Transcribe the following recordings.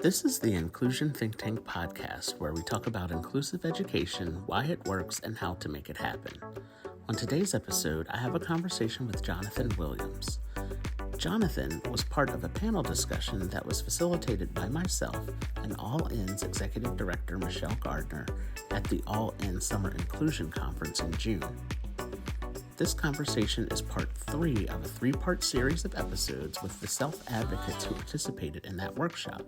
This is the Inclusion Think Tank podcast, where we talk about inclusive education, why it works, and how to make it happen. On today's episode, I have a conversation with Jonathan Williams. Jonathan was part of a panel discussion that was facilitated by myself and All In's Executive Director Michele Gardner at the All In Summer Inclusion Conference in June. This conversation is part 3 of a 3-part series of episodes with the self-advocates who participated in that workshop.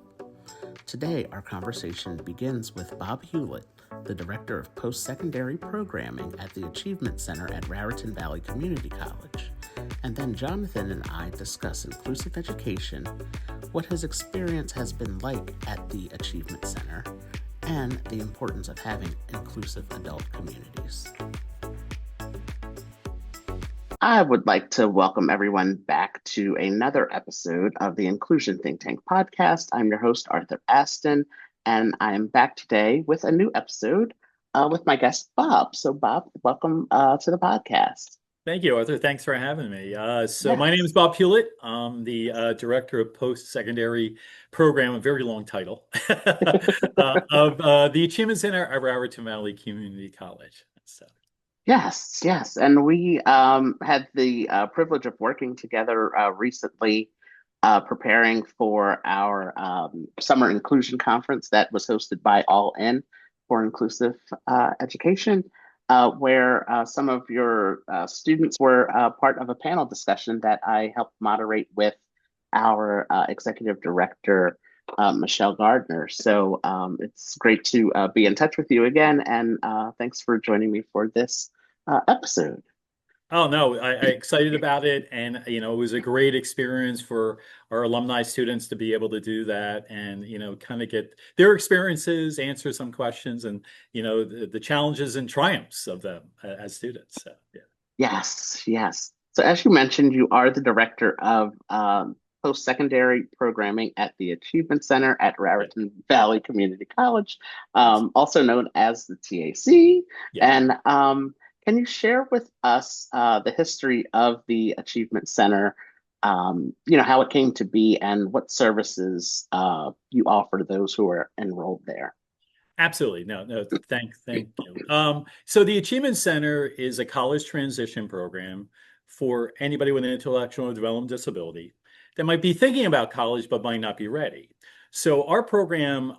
Today, our conversation begins with Bob Hulit, the Director of Post-Secondary Programming at the Achievement Center at Raritan Valley Community College. And then Jonathan and I discuss inclusive education, what his experience has been like at the Achievement Center, and the importance of having inclusive adult communities. I would like to welcome everyone back to another episode of the Inclusion Think Tank podcast. I'm your host, Arthur Aston, and I'm back today with a new episode with my guest, Bob. So, Bob, welcome to the podcast. Thank you, Arthur. Thanks for having me. My name is Bob Hulit. I'm the Director of Post-Secondary Program, a very long title, of the Achievement Center at Raritan Valley Community College. So. Yes. And we had the privilege of working together recently, preparing for our summer inclusion conference that was hosted by All In for Inclusive Education, where some of your students were part of a panel discussion that I helped moderate with our Executive Director, Michele Gardner. So it's great to be in touch with you again, and thanks for joining me for this episode. Oh, no, I'm excited about it. And, it was a great experience for our alumni students to be able to do that and, kind of get their experiences, answer some questions and, the challenges and triumphs of them as students. So, yeah. Yes. So as you mentioned, you are the Director of Post-Secondary Programming at the Achievement Center at Raritan Valley Community College, also known as the TAC. Yeah. And can you share with us the history of the Achievement Center, how it came to be and what services you offer to those who are enrolled there? Absolutely. No, thank you. So the Achievement Center is a college transition program for anybody with an intellectual and developmental disability that might be thinking about college but might not be ready. So our program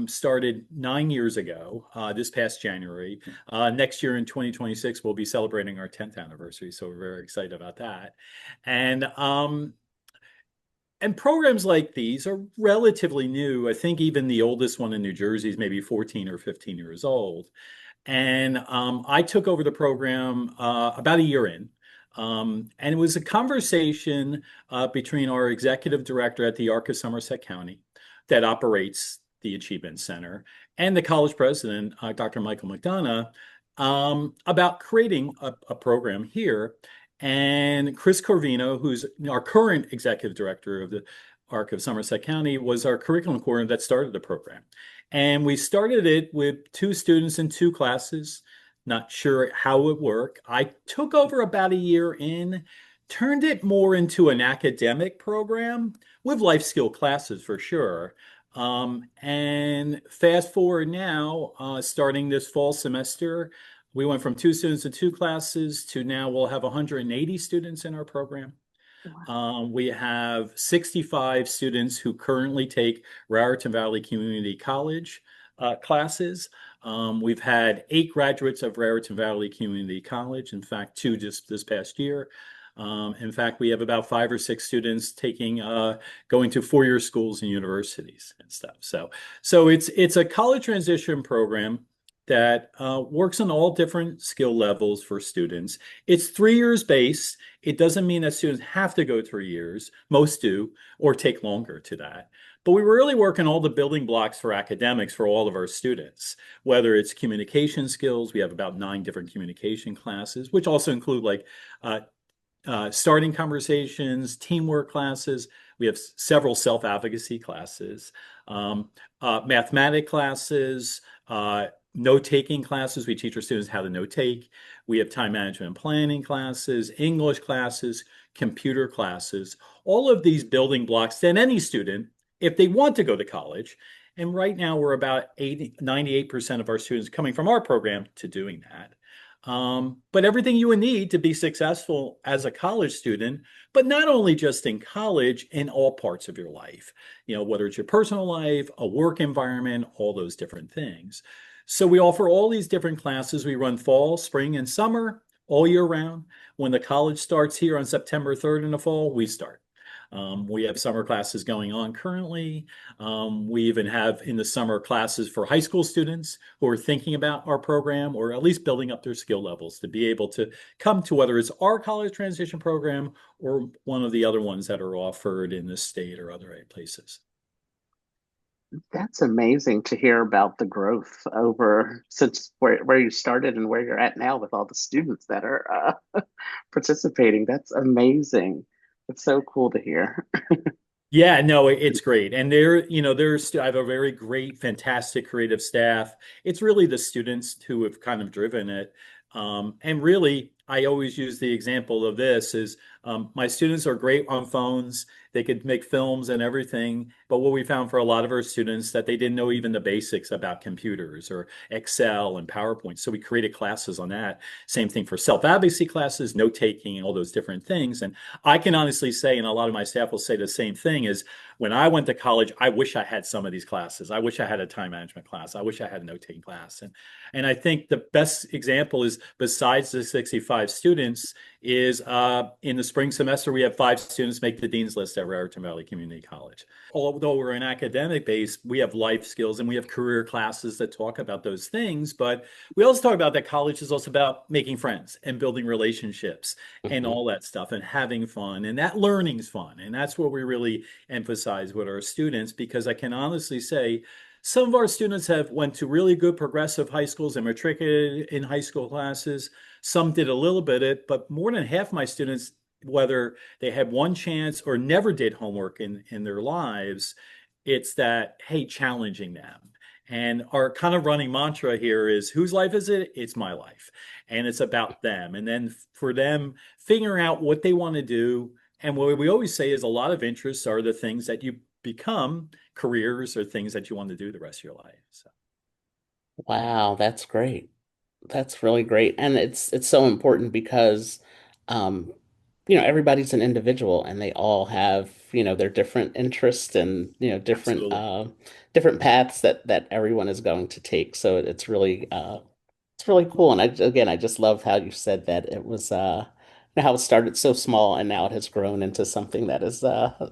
started 9 years ago, this past January. Next year in 2026, we'll be celebrating our 10th anniversary. So we're very excited about that. And programs like these are relatively new. I think even the oldest one in New Jersey is maybe 14 or 15 years old. And I took over the program about a year in. And it was a conversation between our executive director at the Arc of Somerset County that operates the Achievement Center and the college president, Dr. Michael McDonough, about creating a program here. And Chris Corvino, who's our current executive director of the Arc of Somerset County, was our curriculum coordinator that started the program. And we started it with 2 students in 2 classes. Not sure how it would work. I took over about a year in, turned it more into an academic program with life skill classes for sure. And fast forward now, starting this fall semester, we went from 2 students in 2 classes to now we'll have 180 students in our program. Wow. We have 65 students who currently take Raritan Valley Community College classes. We've had 8 graduates of Raritan Valley Community College. In fact, 2 just this past year. In fact, we have about 5 or 6 students going to 4-year schools and universities and stuff. So it's a college transition program that works on all different skill levels for students. It's 3 years based. It doesn't mean that students have to go 3 years. Most do, or take longer to that. But we really work on all the building blocks for academics for all of our students, whether it's communication skills. We have about 9 different communication classes, which also include starting conversations, teamwork classes. We have several self-advocacy classes, mathematics classes, note-taking classes. We teach our students how to note-take. We have time management and planning classes, English classes, computer classes, all of these building blocks that any student if they want to go to college. And right now we're about 98% of our students coming from our program to doing that. But everything you would need to be successful as a college student, but not only just in college, in all parts of your life, whether it's your personal life, a work environment, all those different things. So we offer all these different classes. We run fall, spring, and summer all year round. When the college starts here on September 3rd in the fall, we start. We have summer classes going on currently. We even have in the summer classes for high school students who are thinking about our program or at least building up their skill levels to be able to come to whether it's our college transition program or one of the other ones that are offered in the state or other places. That's amazing to hear about the growth over since where you started and where you're at now with all the students that are participating. That's amazing. It's so cool to hear. Yeah, no, it's great. And I have a very great, fantastic creative staff. It's really the students who have kind of driven it. And really, I always use the example of this is my students are great on phones. They could make films and everything. But what we found for a lot of our students that they didn't know even the basics about computers or Excel and PowerPoint. So we created classes on that. Same thing for self-advocacy classes, note-taking, all those different things. And I can honestly say, and a lot of my staff will say the same thing, is when I went to college, I wish I had some of these classes. I wish I had a time management class. I wish I had a note-taking class. And I think the best example is besides the 65 students is in the spring semester, we have 5 students make the dean's list at Raritan Valley Community College. Although we're an academic base, we have life skills and we have career classes that talk about those things. But we also talk about that college is also about making friends and building relationships and Mhm. all that stuff and having fun. And that learning's fun. And that's what we really emphasize with our students, because I can honestly say some of our students have went to really good progressive high schools and matriculated in high school classes. Some did a little bit of it, but more than half of my students, whether they had one chance or never did homework in their lives, it's that, hey, challenging them. And our kind of running mantra here is whose life is it? It's my life. And it's about them. And then for them, figuring out what they want to do. And what we always say is a lot of interests are the things that you become careers or things that you want to do the rest of your life. So. Wow, that's great. That's really great. And it's so important because um everybody's an individual and they all have, their different interests and, different Absolutely. different paths that everyone is going to take. So it's really cool. And I just love how you said that it was how it started so small and now it has grown into something that is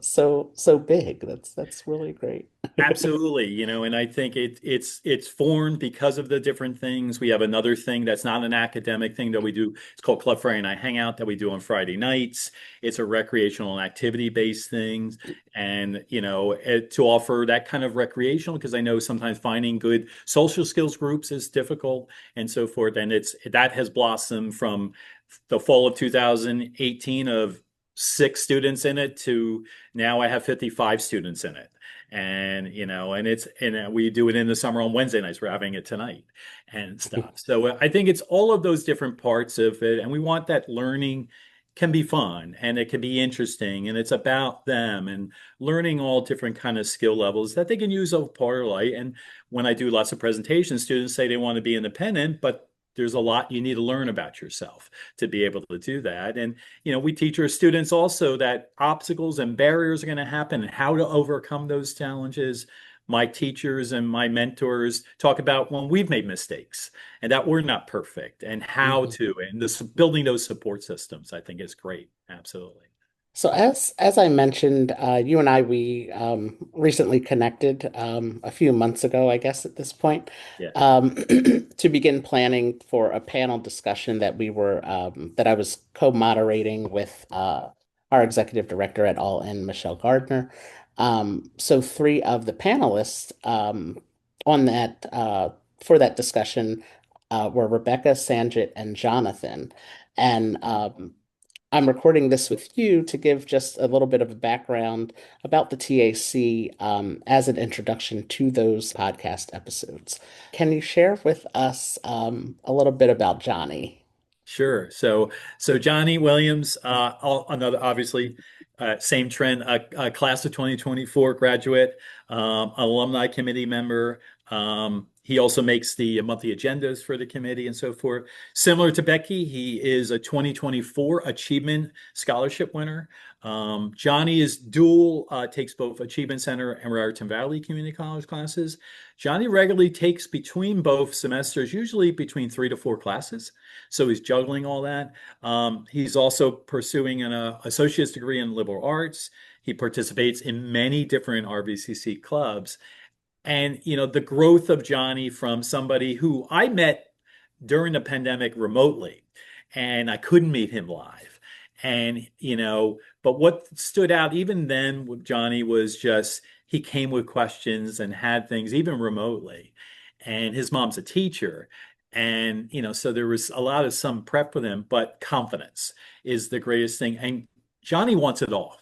so big. That's really great. Absolutely, and I think it's formed because of the different things. We have another thing that's not an academic thing that we do. It's called Club Friday Night Hangout that we do on Friday nights. It's a recreational and activity-based thing, and to offer that kind of recreational, because I know sometimes finding good social skills groups is difficult and so forth. And that has blossomed from the fall of 2018 of 6 students in it to now I have 55 students in it. And we do it in the summer on Wednesday nights. We're having it tonight and stuff. So I think it's all of those different parts of it, and we want that learning can be fun and it can be interesting, and it's about them and learning all different kind of skill levels that they can use as part of life. And when I do lots of presentations, students say they want to be independent, but there's a lot you need to learn about yourself to be able to do that. And we teach our students also that obstacles and barriers are going to happen and how to overcome those challenges. My teachers and my mentors talk about when we've made mistakes and that we're not perfect and how Mhm. to, and this building those support systems, I think is great. Absolutely. So as I mentioned, you and I we recently connected a few months ago, I guess at this point, Yeah. to begin planning for a panel discussion that I was co-moderating with our executive director at All In, Michele Gardner. So three of the panelists on that for that discussion were Rebecca, Sanjit, and Jonathan, and I'm recording this with you to give just a little bit of a background about the TAC as an introduction to those podcast episodes. Can you share with us a little bit about Johnny? Sure. So Johnny Williams, another obviously Same trend, class of 2024 graduate, alumni committee member. He also makes the monthly agendas for the committee and so forth. Similar to Becky, he is a 2024 Achievement Scholarship winner. Johnny is dual, takes both Achievement Center and Raritan Valley Community College classes. Johnny regularly takes between both semesters, usually between 3 to 4 classes. So he's juggling all that. He's also pursuing an associate's degree in liberal arts. He participates in many different RVCC clubs. And, the growth of Johnny from somebody who I met during the pandemic remotely, and I couldn't meet him live. And, but what stood out even then with Johnny was just he came with questions and had things even remotely. And his mom's a teacher. And, so there was a lot of some prep with him, but confidence is the greatest thing. And Johnny wants it all.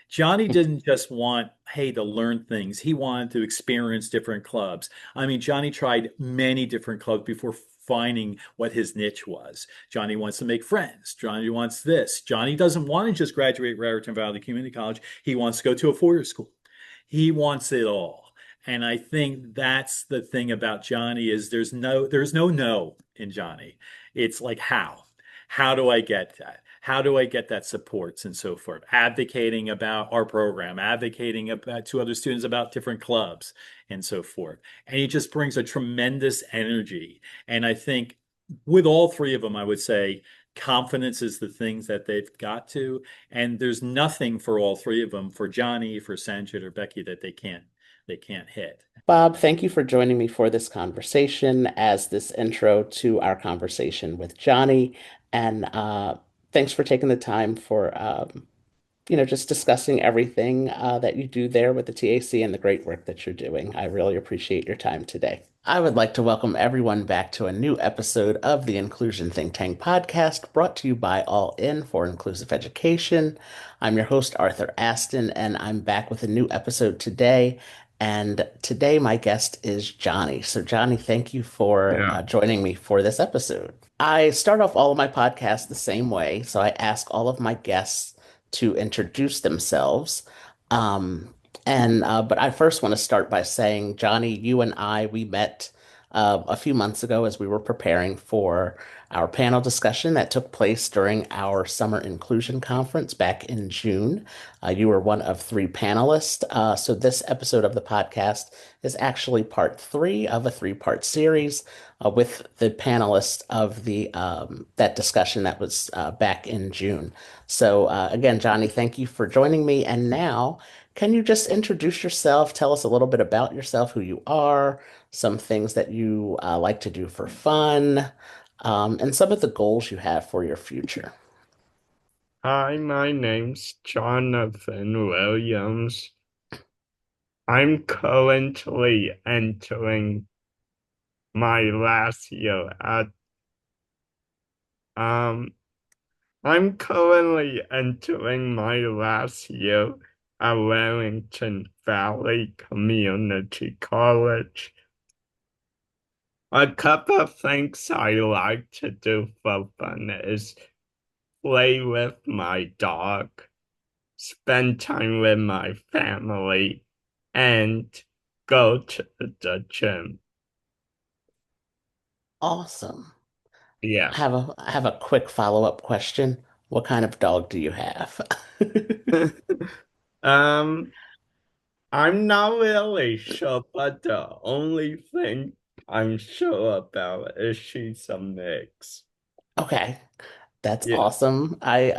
Johnny didn't just want, hey, to learn things. He wanted to experience different clubs. I mean, Johnny tried many different clubs before finding what his niche was. Johnny wants to make friends. Johnny wants this. Johnny doesn't want to just graduate Raritan Valley Community College. He wants to go to a four-year school. He wants it all. And I think that's the thing about Johnny is there's no in Johnny. It's like how? How do I get that? How do I get that supports and so forth? Advocating about our program, advocating about to other students about different clubs and so forth. And he just brings a tremendous energy. And I think with all three of them, I would say confidence is the things that they've got to. And there's nothing for all three of them, for Johnny, for Sanjit or Becky, that they can't hit. Bob, thank you for joining me for this conversation as this intro to our conversation with Johnny. And thanks for taking the time for just discussing everything that you do there with the TAC and the great work that you're doing. I really appreciate your time today. I would like to welcome everyone back to a new episode of the Inclusion Think Tank podcast brought to you by All In for Inclusive Education. I'm your host, Arthur Aston, and I'm back with a new episode today. And today, my guest is Johnny. So, Johnny, thank you for Yeah. joining me for this episode. I start off all of my podcasts the same way. So, I ask all of my guests to introduce themselves. Um, but I first want to start by saying, Johnny, you and I, we met a few months ago as we were preparing for our panel discussion that took place during our summer inclusion conference back in June. You were one of three panelists. So this episode of the podcast is actually part three of a three-part series with the panelists of the that discussion that was back in June. So again, Johnny, thank you for joining me. And now, can you just introduce yourself? Tell us a little bit about yourself, who you are, some things that you like to do for fun, and some of the goals you have for your future. Hi, my name's Jonathan Williams. I'm currently entering my last year at um I'm currently entering my last year at Raritan Valley Community College. A couple of things I like to do for fun is play with my dog, spend time with my family, and go to the gym. Awesome. Yeah. I have a quick follow-up question. What kind of dog do you have? Um, I'm not really sure, but the only thing I'm sure about is she's a mix. Okay. That's Yeah. awesome. I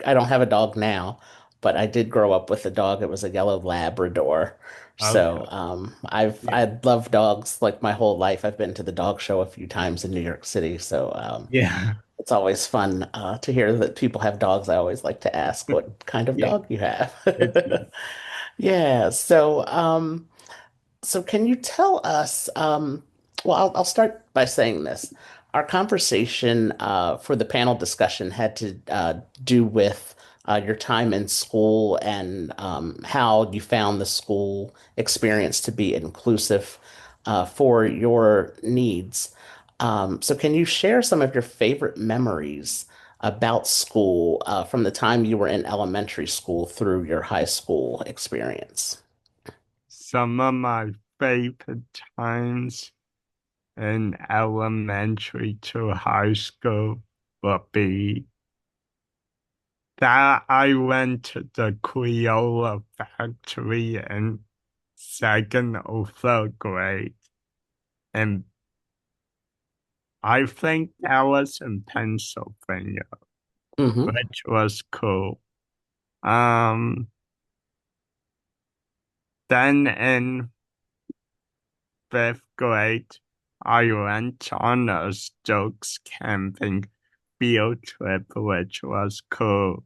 don't have a dog now, but I did grow up with a dog. It was a yellow Labrador. So Okay. Yeah. I love dogs like my whole life. I've been to the dog show a few times in New York City. So Yeah. it's always fun to hear that people have dogs. I always like to ask what kind of Yeah. dog you have. It's good. Yeah. So can you tell us, well, I'll start by saying this. Our conversation for the panel discussion had to do with your time in school and how you found the school experience to be inclusive for your needs. So can you share some of your favorite memories about school from the time you were in elementary school through your high school experience. Some of my favorite times in elementary to high school would be that I went to the Crayola factory in second or third grade. And I think that was in Pennsylvania, Hmm. which was cool. Um, then in fifth grade, I went on a Stokes camping field trip, which was cool.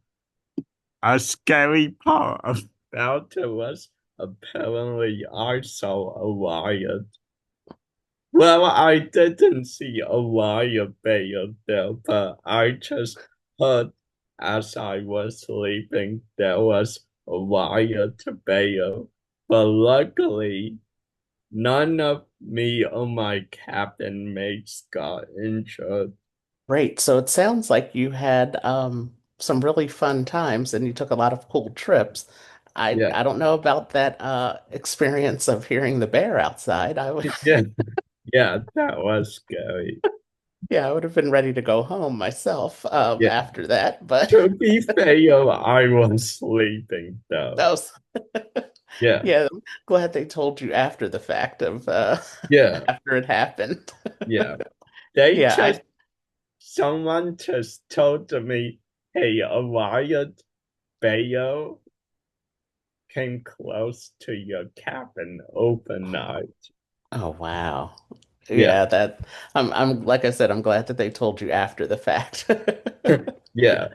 A scary part about it was apparently I saw a lion. Well, I didn't see a lion bear there, but I just heard as I was sleeping there was a lion bear. But luckily, none of me or my cabin mates got injured. Great. So it sounds like you had some really fun times and you took a lot of cool trips. I Yeah, I don't know about that experience of hearing the bear outside. I would yeah, yeah, that was scary. yeah, I would have been ready to go home myself Yeah. after that, but To be fair, I was sleeping though. that was Yeah, yeah, I'm glad they told you after the fact of yeah, after it happened. yeah. They Yeah, just, someone just told me, hey, a riot bear came close to your cabin overnight. oh wow. Yeah, Yeah, that I'm like I said, I'm glad that they told you after the fact. yeah.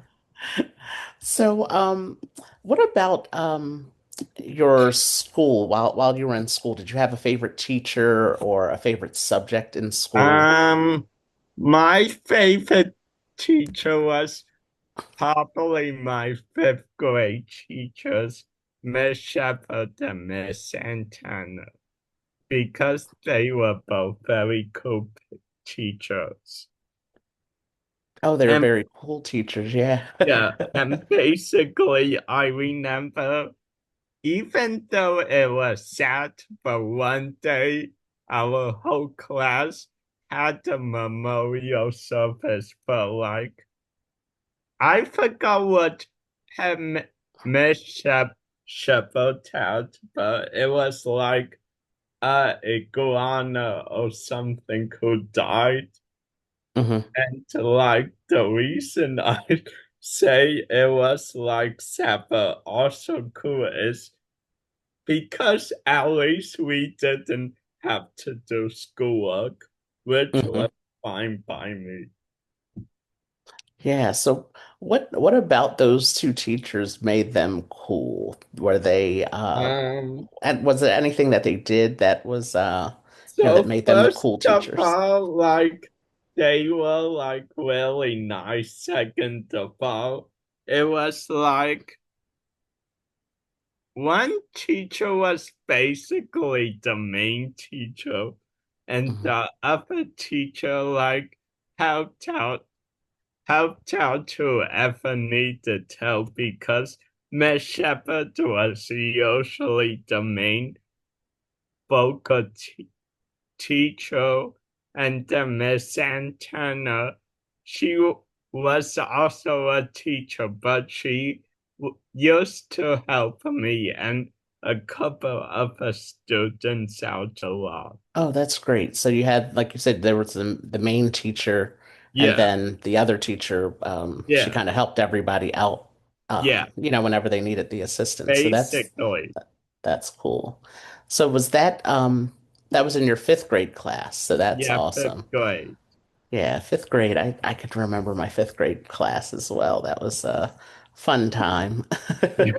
So, what about your school while you were in school? Did you have a favorite teacher or a favorite subject in school? Um, my favorite teacher was probably my fifth grade teachers, Miss Shepherd and Miss Santana, because they were both very cool teachers. Oh, they were And very cool teachers, yeah. yeah, and basically, I remember, even though it was sad, but one day our whole class had a memorial service for like, I forgot what had Miss Shepherd had, but it was like iguana or something who died. Hmm. And like the reason I say it was like sad but also cool is because at least we didn't have to do schoolwork, which Hmm. was fine by me. Yeah, so what about those two teachers made them cool? Were they Um, and was there anything that they did that was that so made them the first cool of teachers? all, like they were like really nice. Second of all, it was like one teacher was basically the main teacher, and Hmm. the other teacher like helped out helped out whoever needed help because Miss Shepherd was usually the main vocal teacher, and then Miss Santana, she was also a teacher, but she used to help me and a couple of the students out a lot. Oh, that's great. So you had, like you said, there was the main teacher, and Yeah, then the other teacher, she yeah, kind of helped everybody out, yeah, whenever they needed the assistance. So basically. that's cool. So was that was in your fifth grade class? So that's Yeah, fifth awesome. grade. Yeah, fifth grade. I could remember my fifth grade class as well. That was a fun time. Yeah,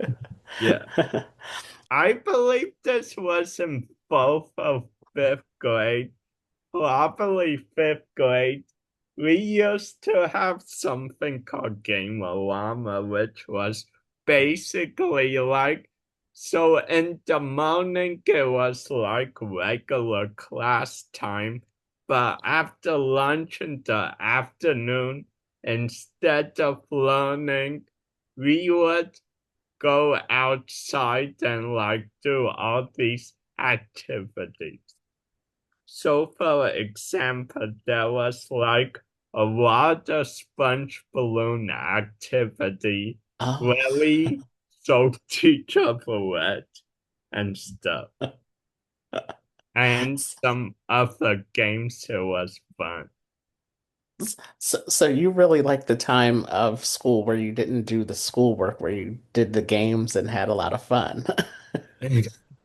yeah. I believe this was in both of fifth grade, probably fifth grade. We used to have something called Game Llama, which was basically like, so in the morning it was like regular class time, but after lunch in the afternoon, instead of learning, we would go outside and like do all these activities. So, for example, there was like a water sponge balloon activity where Oh, we soaked each other wet and stuff. And some other games. It was fun. so you really like the time of school where you didn't do the schoolwork, where you did the games and had a lot of fun.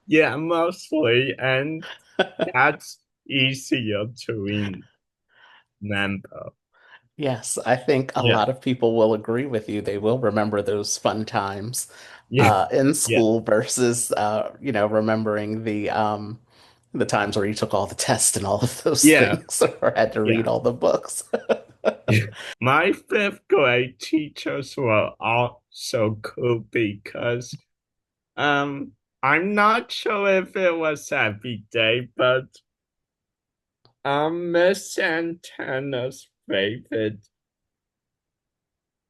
Yeah, mostly. And that's easier to remember. Yes, I think a Yeah, lot of people will agree with you. They will remember those fun times yeah, in yeah, school versus remembering the times where you took all the tests and all of those yeah, things or had to read yeah. all the books. My fifth grade teachers were also cool because um I'm not sure if it was every day, but Miss Antenna's favorite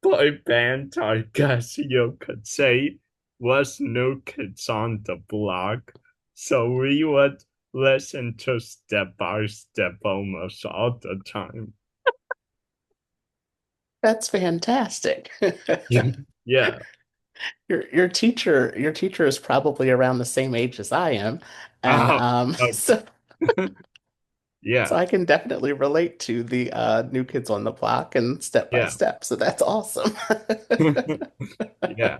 boy band, I guess you could say, was New Kids on the Block. So we would listen to Step by Step almost all the time. That's fantastic. Yeah. Yeah. Your teacher is probably around the same age as I am, and Oh, so okay. so Yeah. I can definitely relate to the New Kids on the Block and Step by Yeah. Step. So that's awesome. Yeah.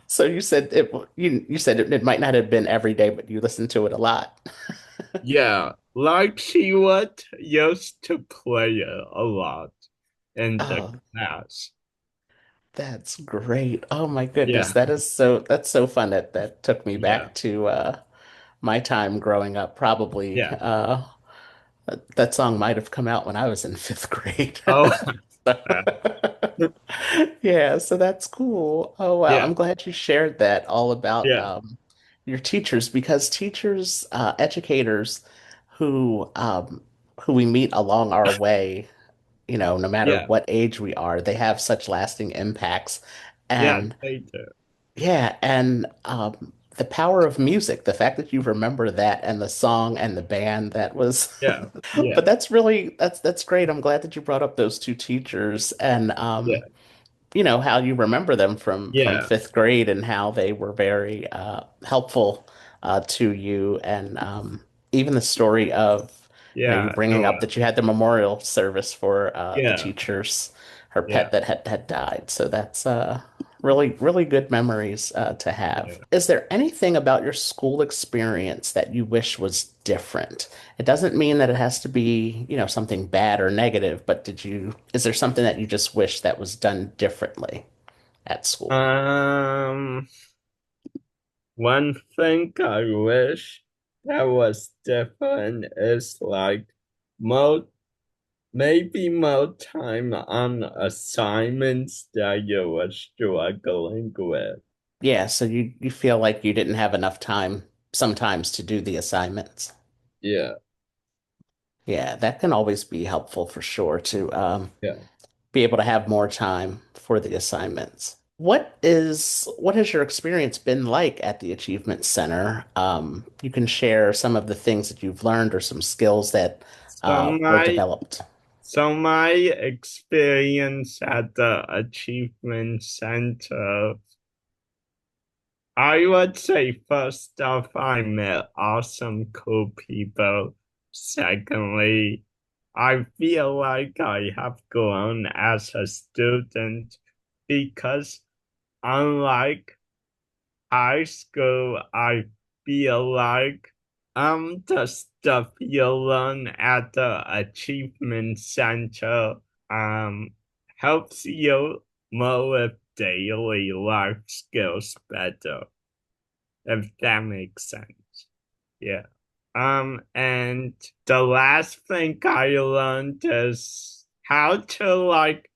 So you said it might not have been every day, but you listened to it a lot. Yeah. Like she would used to play it a lot in the Oh, class. that's great. Oh my goodness. Yeah. That's so fun that took me Yeah. back to my time growing up. Probably Yeah. that song might have come out when I was in fifth grade. Oh, Yeah, so that's cool. Oh wow, yeah. I'm glad you shared that all about Yeah. your teachers because teachers, educators who we meet along our way, no matter Yeah. what age we are, they have such lasting impacts. Yeah. And They do. yeah, and the power of music, the fact that you remember that and the song and the band, that was Yeah. but Yeah. that's great. I'm glad that you brought up those two teachers and Yeah. how you remember them from Yeah. fifth grade and how they were very helpful to you, and even the story of you Yeah. bringing up that you had the memorial service for the Yeah. teacher's her Yeah. pet that had died. So that's really really good memories to have. Yeah. Is there anything about your school experience that you wish was different? It doesn't mean that it has to be, something bad or negative, but is there something that you just wish that was done differently at school? Um, One thing I wish that was different is like more, maybe more time on assignments that you were struggling with. Yeah, so you feel like you didn't have enough time sometimes to do the assignments. Yeah. Yeah, that can always be helpful for sure to Yeah. be able to have more time for the assignments. What has your experience been like at the Achievement Center? You can share some of the things that you've learned or some skills that So were my developed. so my experience at the Achievement Center, I would say first off, I met awesome, cool people. Secondly, I feel like I have grown as a student because unlike high school, I feel like the stuff you learn at the Achievement Center um helps you more with daily life skills better, if that makes sense. Yeah. And the last thing I learned is how to like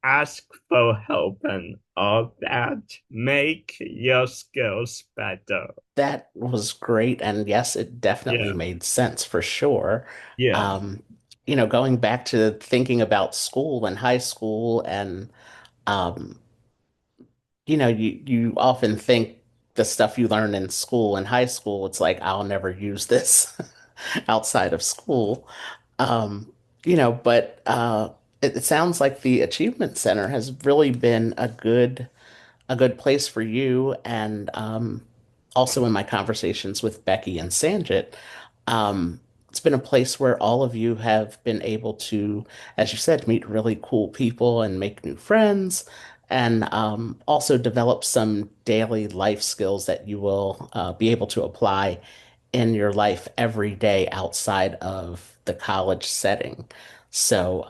ask for help and all that. Make your skills better. That was great, and yes, it definitely Yeah. made sense for sure. Yeah. Um, going back to thinking about school and high school and um, you often think the stuff you learn in school and high school, it's like I'll never use this outside of school. Um, but it sounds like the Achievement Center has really been a good place for you. And also in my conversations with Becky and Sanjit, it's been a place where all of you have been able to, as you said, meet really cool people and make new friends, and also develop some daily life skills that you will be able to apply in your life every day outside of the college setting. So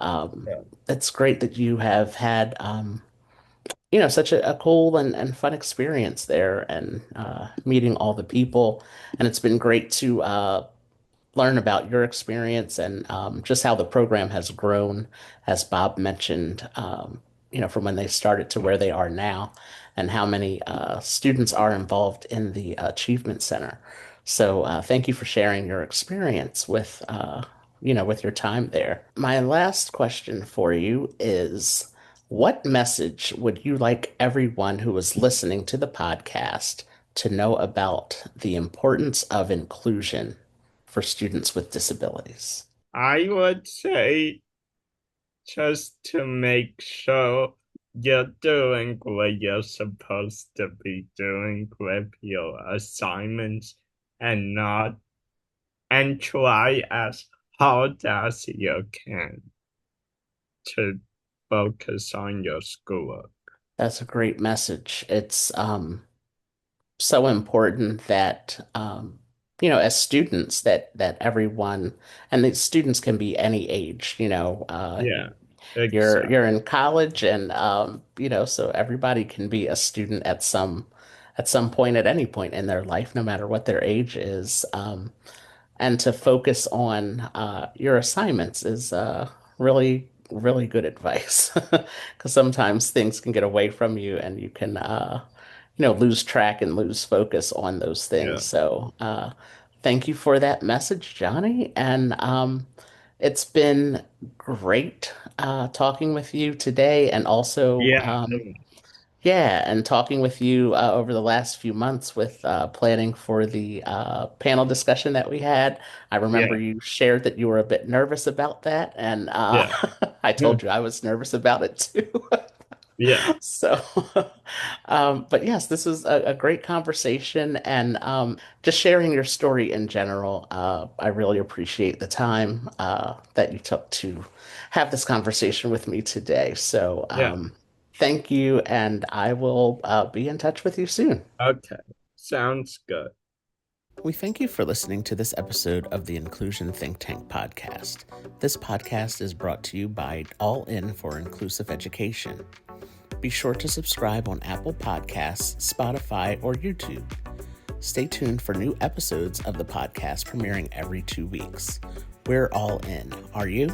Yeah. it's great that you have had such a cool and fun experience there, and meeting all the people. And it's been great to learn about your experience and just how the program has grown, as Bob mentioned, from when they started to where they are now, and how many students are involved in the Achievement Center. So thank you for sharing your experience with your time there. My last question for you is, what message would you like everyone who is listening to the podcast to know about the importance of inclusion for students with disabilities? I would say just to make sure you're doing what you're supposed to be doing with your assignments and not and try as hard as you can to focus on your schoolwork. That's a great message. It's so important that as students, that everyone, and the students can be any age, Yeah, you're exactly. in college, and so everybody can be a student at some point, at any point in their life, no matter what their age is. And to focus on your assignments is really, really good advice, because sometimes things can get away from you, and you can lose track and lose focus on those things. Yeah. So thank you for that message, Johnny. And it's been great talking with you today, and also Yeah. yeah, and talking with you over the last few months with planning for the panel discussion that we had. I remember Yeah. you shared that you were a bit nervous about that, and Yeah. I told you I was nervous about it too. Yeah. So, but yes, this is a great conversation, and just sharing your story in general. I really appreciate the time that you took to have this conversation with me today. So, Yeah. thank you, and I will be in touch with you soon. Okay. Sounds good. We thank you for listening to this episode of the Inclusion Think Tank podcast. This podcast is brought to you by All In for Inclusive Education. Be sure to subscribe on Apple Podcasts, Spotify, or YouTube. Stay tuned for new episodes of the podcast premiering every 2 weeks. We're all in. Are you?